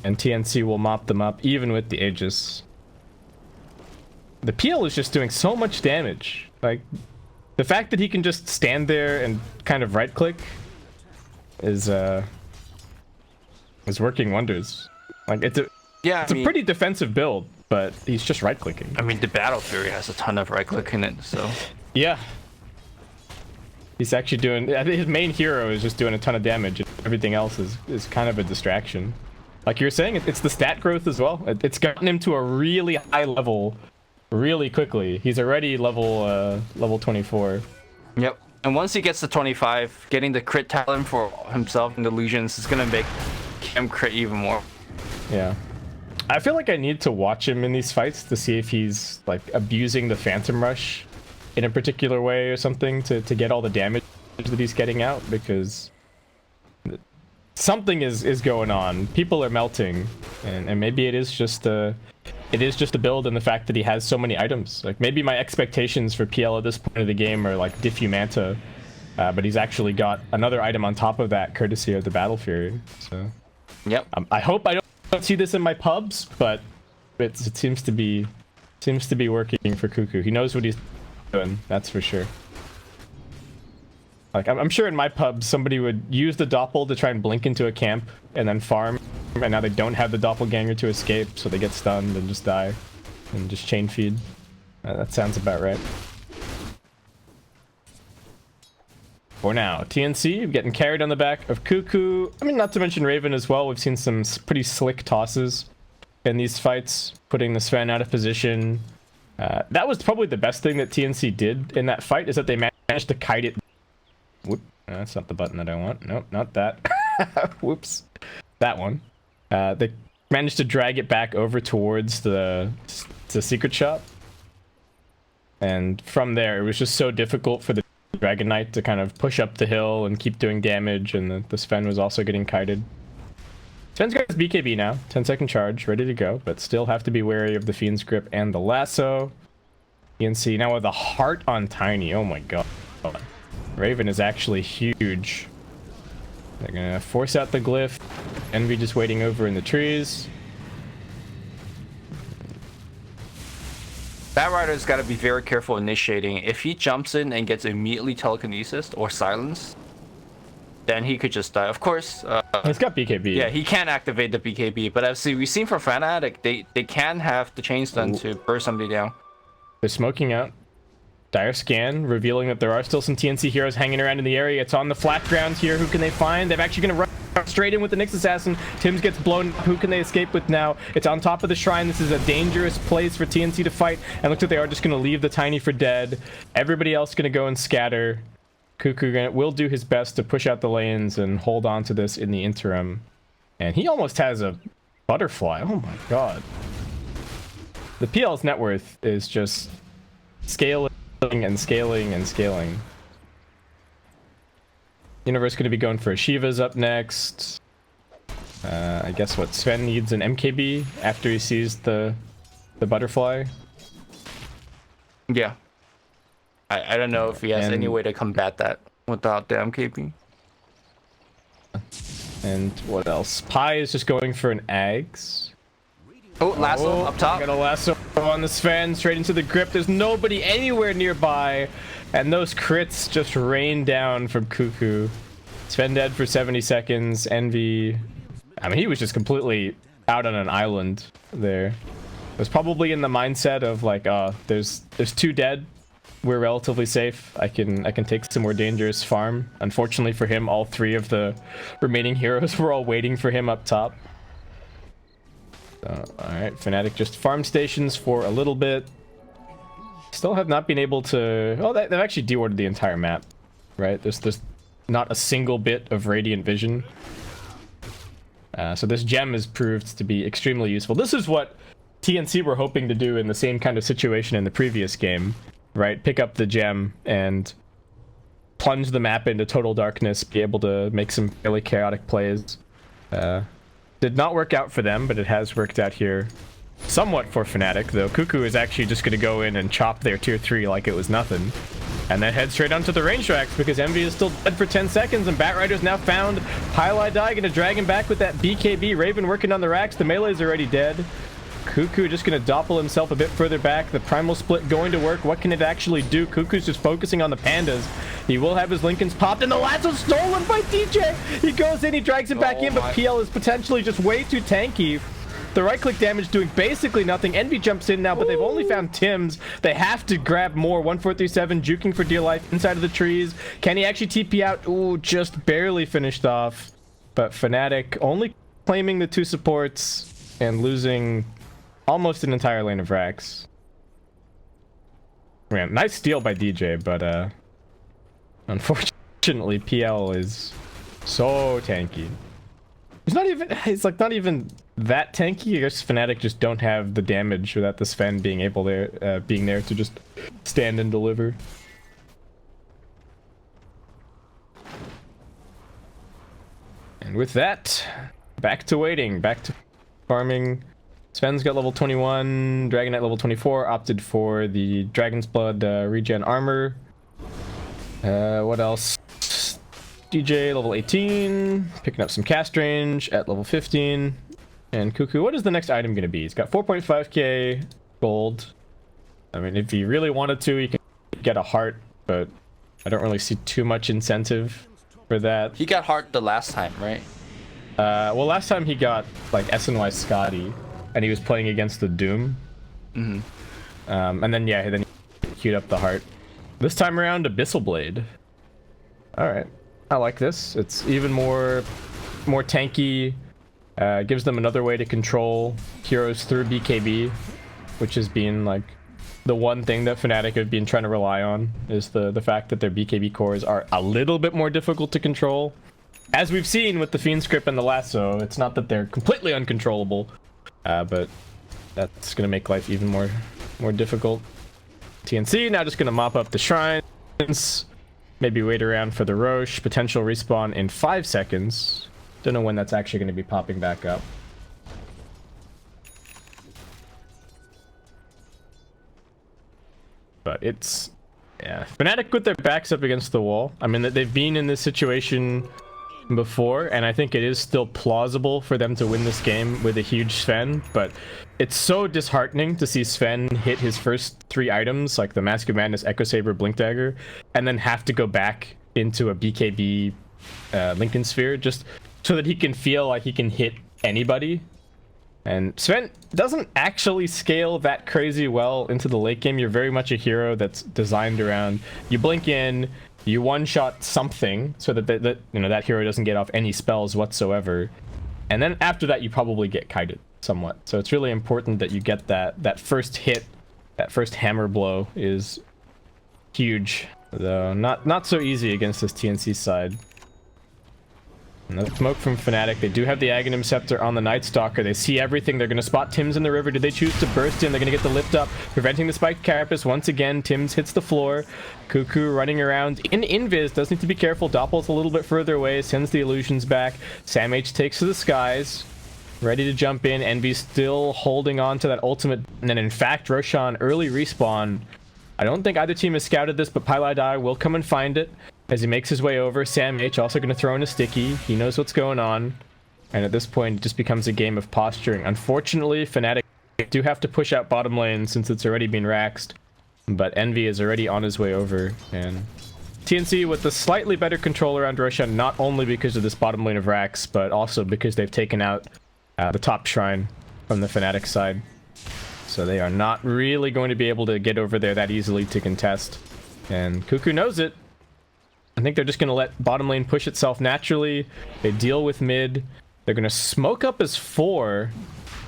And TNC will mop them up, even with the Aegis. The PL is just doing so much damage. Like, the fact that he can just stand there and kind of right-click is working wonders. Like, it's a pretty defensive build, but he's just right-clicking. I mean, the Battle Fury has a ton of right-click in it, so... Yeah. He's actually doing... I think his main hero is just doing a ton of damage. Everything else is kind of a distraction. Like you were saying, it's the stat growth as well. It's gotten him to a really high level really quickly. He's already level 24. Yep. And once he gets to 25, getting the crit talent for himself and Illusions is going to make him crit even more. Yeah. I feel like I need to watch him in these fights to see if he's like abusing the Phantom Rush in a particular way or something to get all the damage that he's getting out, because something is going on. People are melting, and maybe it is just a build and the fact that he has so many items. Like, maybe my expectations for PL at this point of the game are like Diffumanta, but he's actually got another item on top of that courtesy of the Battle Fury. So yep. I hope I don't see this in my pubs, but it seems to be working for Cuckoo. He knows what he's doing, that's for sure. Like, I'm sure in my pub, somebody would use the Doppel to try and blink into a camp and then farm, and now they don't have the Doppelganger to escape, so they get stunned and just die and just chain feed. That sounds about right. For now, TNC getting carried on the back of Cuckoo. I mean, not to mention Raven as well. We've seen some pretty slick tosses in these fights, putting the Sven out of position. That was probably the best thing that TNC did in that fight, is that they managed to kite it. Whoop. That's not the button that I want. Nope, not that. Whoops. That one. They managed to drag it back over towards the secret shop. And from there, it was just so difficult for the Dragon Knight to kind of push up the hill and keep doing damage, and the Sven was also getting kited. Sven's got his BKB now. 10-second charge, ready to go, but still have to be wary of the Fiend's Grip and the Lasso. TNC now with a heart on Tiny. Oh my god. Raven is actually huge. They're gonna force out the glyph. Envy just waiting over in the trees. Bat Rider's got to be very careful initiating. If he jumps in and gets immediately telekinesis or silence, then he could just die. Of course, he's got BKB. Yeah, he can activate the BKB, but as we've seen from Fnatic, they can have the chain stun to burst somebody down. They're smoking out. Dire scan, revealing that there are still some TNC heroes hanging around in the area. It's on the flat ground here. Who can they find? They're actually going to run straight in with the Nyx Assassin. Tims gets blown. Who can they escape with now? It's on top of the shrine. This is a dangerous place for TNC to fight. And looks like they are just going to leave the Tiny for dead. Everybody else going to go and scatter. Cuckoo will do his best to push out the lanes and hold on to this in the interim. And he almost has a butterfly. Oh my god. The PL's net worth is just scaling and scaling and scaling. Universe going to be going for a Shiva's up next. I guess what Sven needs an MKB after he sees the butterfly. Yeah. I don't know if he has any way to combat that without the MKB. And what else? Pi is just going for an Ags. Oh, lasso up top. Got a lasso on the Sven, straight into the grip. There's nobody anywhere nearby. And those crits just rain down from Cuckoo. Sven dead for 70 seconds. Envy. I mean, he was just completely out on an island there. Was probably in the mindset of like, there's 2 dead. We're relatively safe. I can take some more dangerous farm. Unfortunately for him, all 3 of the remaining heroes were all waiting for him up top. Alright, Fnatic just farm stations for a little bit. Still have not been able to... Oh, they've actually deordered the entire map, right? There's not a single bit of radiant vision. So this gem has proved to be extremely useful. This is what TNC were hoping to do in the same kind of situation in the previous game, right? Pick up the gem and plunge the map into total darkness, be able to make some fairly chaotic plays. Did not work out for them, but it has worked out here somewhat for Fnatic, though. Cuckoo is actually just going to go in and chop their tier 3 like it was nothing. And then head straight onto the range tracks because Envy is still dead for 10 seconds and Batrider's now found. Pylai Die going to drag him back with that BKB. Raven working on the racks. The melee's already dead. Cuckoo just going to doppel himself a bit further back. The primal split going to work. What can it actually do? Cuckoo's just focusing on the pandas. He will have his Lincolns popped, and the lasso's stolen by DJ. He goes in, he drags him back in, but PL is potentially just way too tanky. The right-click damage doing basically nothing. Envy jumps in now, but they've only found Tims. They have to grab more. 1437 juking for dear life inside of the trees. Can he actually TP out? Ooh, just barely finished off. But Fnatic only claiming the 2 supports and losing almost an entire lane of racks. Man, nice steal by DJ, but unfortunately PL is so tanky. He's like not even that tanky. I guess Fnatic just don't have the damage without the Sven being able to being there to just stand and deliver. And with that, back to waiting, back to farming. Sven's got level 21, Dragon at level 24, opted for the Dragon's Blood regen armor. What else? DJ level 18, picking up some cast range at level 15. And Cuckoo, what is the next item going to be? He's got 4.5k gold. I mean, if he really wanted to, he can get a heart, but I don't really see too much incentive for that. He got heart the last time, right? Well, last time he got like SNY Scotty, and he was playing against the Doom. Mm-hmm. And then yeah, then he queued up the heart. This time around, Abyssal Blade. All right, I like this. It's even more tanky. Gives them another way to control heroes through BKB, which has been like the one thing that Fnatic have been trying to rely on, is the fact that their BKB cores are a little bit more difficult to control. As we've seen with the Fiend Script and the Lasso, it's not that they're completely uncontrollable, but that's going to make life even more difficult. TNC now just going to mop up the shrines, maybe wait around for the Roche, potential respawn in 5 seconds. Don't know when that's actually going to be popping back up. But it's, yeah, Fnatic with their backs up against the wall. I mean, they've been in this situation before, and I think it is still plausible for them to win this game with a huge Sven, but it's so disheartening to see Sven hit his first 3 items, like the Mask of Madness, Echo Saber, Blink Dagger, and then have to go back into a BKB Lincoln Sphere just so that he can feel like he can hit anybody. And Sven doesn't actually scale that crazy well into the late game. You're very much a hero that's designed around, you blink in, you one-shot something so that that hero doesn't get off any spells whatsoever, and then after that you probably get kited somewhat. So it's really important that you get that first hit, that first hammer blow is huge Though not so easy against this TNC side. Another smoke from Fnatic. They do have the Aghanim Scepter on the Night Stalker. They see everything. They're going to spot Tims in the river. Do they choose to burst in? They're going to get the lift up, preventing the spiked Carapace. Once again, Tims hits the floor. Cuckoo running around in invis. Does need to be careful. Doppel's a little bit further away. Sends the illusions back. Sam H takes to the skies. Ready to jump in. Envy still holding on to that ultimate. And then, in fact, Roshan early respawn. I don't think either team has scouted this, but Pylai will come and find it as he makes his way over. Sam H also going to throw in a sticky. He knows what's going on. And at this point, it just becomes a game of posturing. Unfortunately, Fnatic do have to push out bottom lane since it's already been raxed. But Envy is already on his way over. And TNC with the slightly better control around Roshan, not only because of this bottom lane of Rax, but also because they've taken out the top shrine from the Fnatic side. So they are not really going to be able to get over there that easily to contest. And Cuckoo knows it. I think they're just going to let bottom lane push itself naturally. They deal with mid. They're going to smoke up as 4.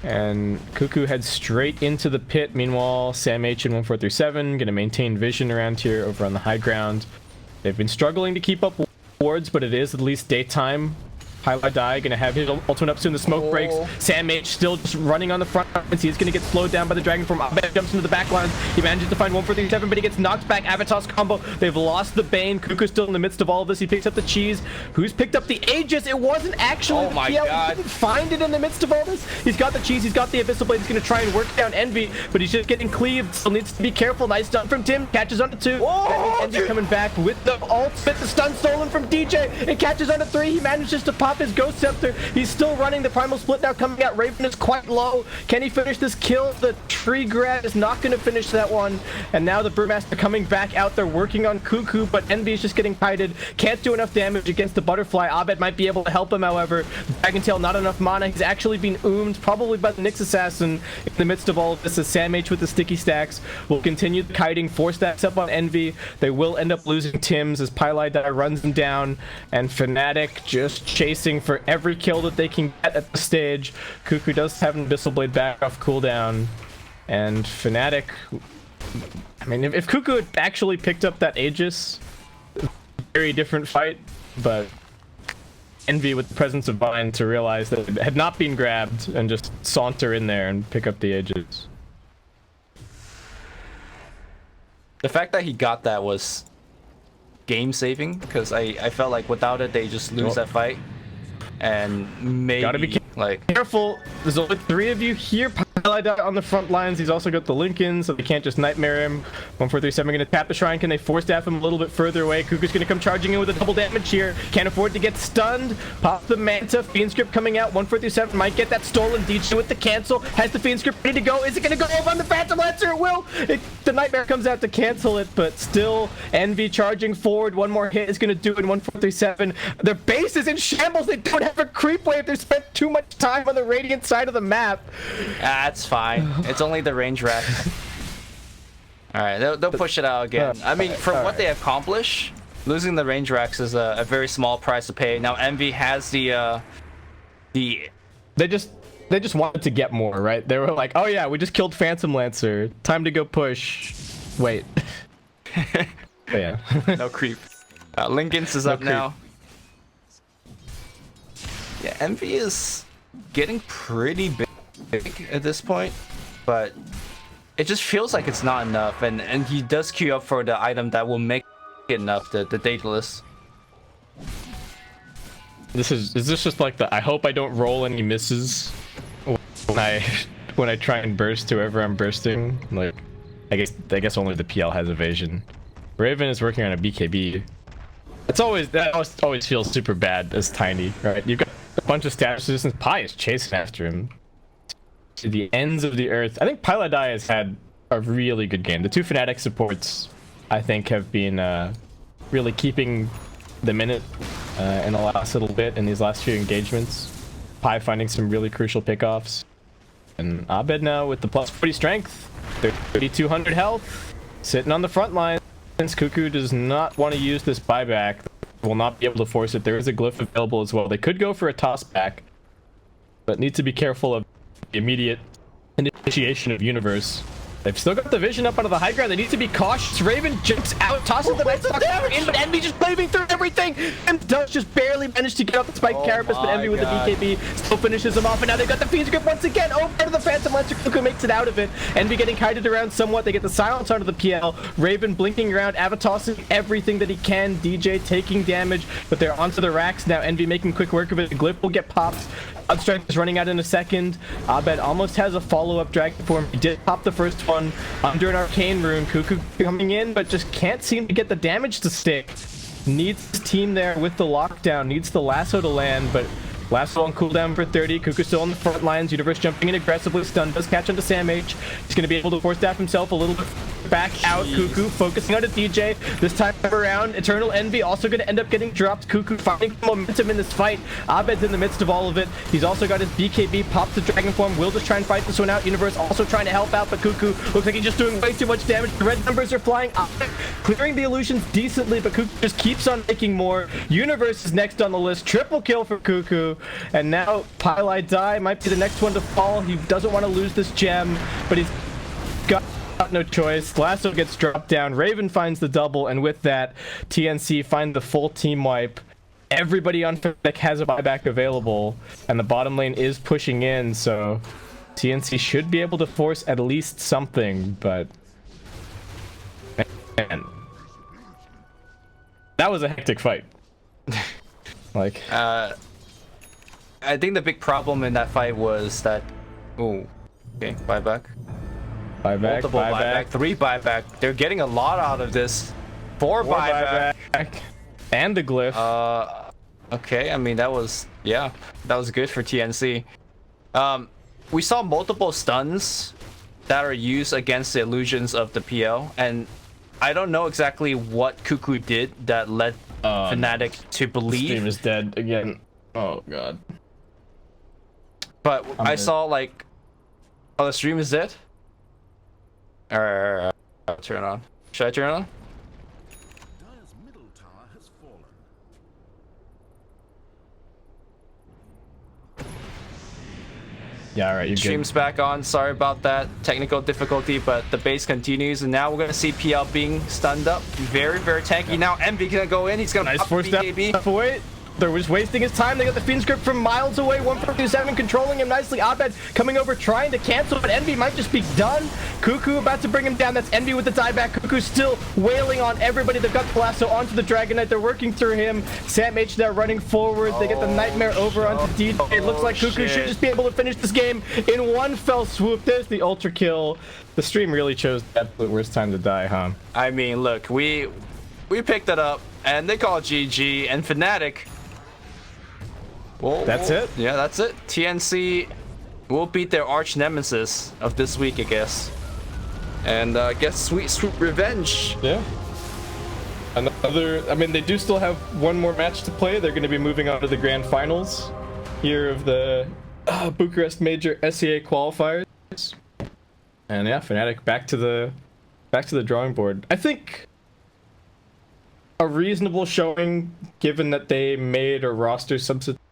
And Cuckoo heads straight into the pit. Meanwhile, Sam H and 1437 going to maintain vision around here over on the high ground. They've been struggling to keep up wards, but it is at least daytime. Highlight Die gonna have his ultimate up soon. The smoke breaks. Sam H still just running on the front. He's gonna get slowed down by the dragon form. Abed jumps into the back lines. He manages to find 1437, but he gets knocked back. Avatar's combo. They've lost the Bane. Cuckoo's still in the midst of all of this. He picks up the cheese. Who's picked up the Aegis? It wasn't actually. Oh my god! He didn't find it in the midst of all this. He's got the cheese. He's got the Abyssal Blade. He's gonna try and work down Envy, but he's just getting cleaved. Still needs to be careful. Nice stun from Tim. Catches onto 2. Envy coming back with the ultimate. The stun stolen from DJ. It catches onto 3. He manages to pop his Ghost Scepter. He's still running. The primal split now coming out. Raven is quite low. Can he finish this kill? The tree grab is not going to finish that one. And now the Brewmaster coming back out there working on Cuckoo, but Envy is just getting kited. Can't do enough damage against the Butterfly. Abed might be able to help him, however. Dragon Tail, not enough mana. He's actually been oomed, probably by the Nyx Assassin in the midst of all of this. As Sam H with the sticky stacks will continue the kiting. 4 stacks up on Envy. They will end up losing Tims as Pylai Die runs them down. And Fnatic just chasing for every kill that they can get at the stage. Cuckoo does have an Abyssal Blade back off cooldown. And Fnatic, I mean, if Cuckoo had actually picked up that Aegis, very different fight, but Envy with the presence of mind to realize that it had not been grabbed and just saunter in there and pick up the Aegis. The fact that he got that was game saving, because I felt like without it they just lose that fight. And maybe gotta be careful. There's only 3 of you here. Pylai on the front lines. He's also got the Lincoln, so they can't just nightmare him. 1437 gonna tap the shrine. Can they force staff him a little bit further away? Cuckoo's gonna come charging in with a double damage here. Can't afford to get stunned. Pop the Manta. Fiend Script coming out. 1437 might get that stolen. DJ with the cancel. Has the Fiend Script ready to go. Is it gonna go over on the Phantom Lancer? It will. The Nightmare comes out to cancel it, but still Envy charging forward. One more hit is gonna do it. 1437. Their base is in shambles. They don't have a creep wave. They've spent too much time on the Radiant side of the map. That's fine. It's only the range rack. Alright, they'll push it out again. I mean, for what they accomplish, losing the range racks is a very small price to pay. Now Envy has the They just wanted to get more, right? They were like, oh yeah, we just killed Phantom Lancer. Time to go push. Wait. Yeah. No creep. Lincoln's is up now. Yeah, Envy is getting pretty big at this point, but it just feels like it's not enough, and he does queue up for the item that will make it enough, the Daedalus. Is this just like the I hope I don't roll any misses when I try and burst whoever I'm bursting? Like, I guess only the PL has evasion. Raven is working on a BKB. That always feels super bad as Tiny, right? You've got a bunch of status resistance. Pi is chasing after him to the ends of the earth. I think Pylai Die has had a really good game. The 2 Fnatic supports, I think, have been really keeping them in it in the last little bit in these last few engagements. Pi finding some really crucial pickoffs. And Abed now with the plus 40 strength, 3200 health, sitting on the front line. Since Cuckoo does not want to use this buyback, will not be able to force it. There is a glyph available as well. They could go for a toss back, but need to be careful of the immediate initiation of universe They've still got the vision up onto the high ground. They need to be cautious. Raven jumps out, tosses the Night Stalker in, but Envy just blaming through everything. And does just barely manage to get off the spike carapace, but Envy with the BKB still finishes him off. And now they've got the Fiend's Grip once again. Over to the Phantom Lancer. Kuku makes it out of it. Envy getting kited around somewhat. They get the silence onto the PL. Raven blinking around, Avatossing everything that he can. DJ taking damage, but they're onto the racks now. Envy making quick work of it. The Glyph will get popped. Unstrike is running out in a second. Abed almost has a follow-up dragon form. He did pop the first one under an arcane rune. Kuku coming in, but just can't seem to get the damage to stick. Needs his team there with the lockdown. Needs the lasso to land, but lasso on cooldown for 30. Kuku still on the front lines. Universe jumping in aggressively. Stun does catch onto Sam H. He's going to be able to force staff himself a little bit back out. Kuku focusing on a DJ. This time around, Eternal Envy also going to end up getting dropped. Kuku finding momentum in this fight. Abed's in the midst of all of it. He's also got his BKB, pops the Dragon Form. Will just try and fight this one out. Universe also trying to help out, but Kuku looks like he's just doing way too much damage. The red numbers are flying up, clearing the illusions decently, but Kuku just keeps on making more. Universe is next on the list. Triple kill for Kuku. And now Pylai Die might be the next one to fall. He doesn't want to lose this gem, but he's got no choice. Lasso gets dropped down. Raven finds the double, and with that, TNC find the full team wipe. Everybody on Fnatic has a buyback available, and the bottom lane is pushing in, so TNC should be able to force at least something, but man, that was a hectic fight. Like, I think the big problem in that fight was that, ooh, okay, buyback. Multiple buyback, 3 buyback. They're getting a lot out of this. 4 buyback. And the Glyph. Okay, I mean, that was, yeah, that was good for TNC. We saw multiple stuns that are used against the illusions of the PL, and I don't know exactly what Kuku did that led Fnatic to believe. The stream is dead again. Oh, God. But I saw, like, oh, the stream is dead? Alright, I'll turn it on. Should I turn it on? Dire's middle tower has fallen. Yeah, alright, you Stream's back on. Sorry about that technical difficulty, but the base continues, and now we're gonna see PL being stunned up. Very, very tanky. Now Envy gonna go in. He's gonna nice pop force BKB. step away. They're just wasting his time. They got the Fiend's Grip from miles away. 147 controlling him nicely. Abed coming over trying to cancel, but Envy might just be done. Kuku about to bring him down. That's Envy with the dieback. Kuku still wailing on everybody. They've got the lasso onto the Dragon Knight. They're working through him. Sam H now running forward. They get the Nightmare over onto DJ. It looks like Kuku should just be able to finish this game in one fell swoop. There's the ultra kill. The stream really chose the absolute worst time to die, huh? I mean, look, we picked it up, and they call it GG, and Fnatic. Whoa, That's it? Yeah, that's it. TNC will beat their arch nemesis of this week, I guess. And get sweet revenge. Yeah. Another, I mean, they do still have one more match to play. They're going to be moving on to the grand finals here of the Bucharest Major SEA qualifiers. And yeah, Fnatic back to the drawing board. I think a reasonable showing, given that they made a roster substitution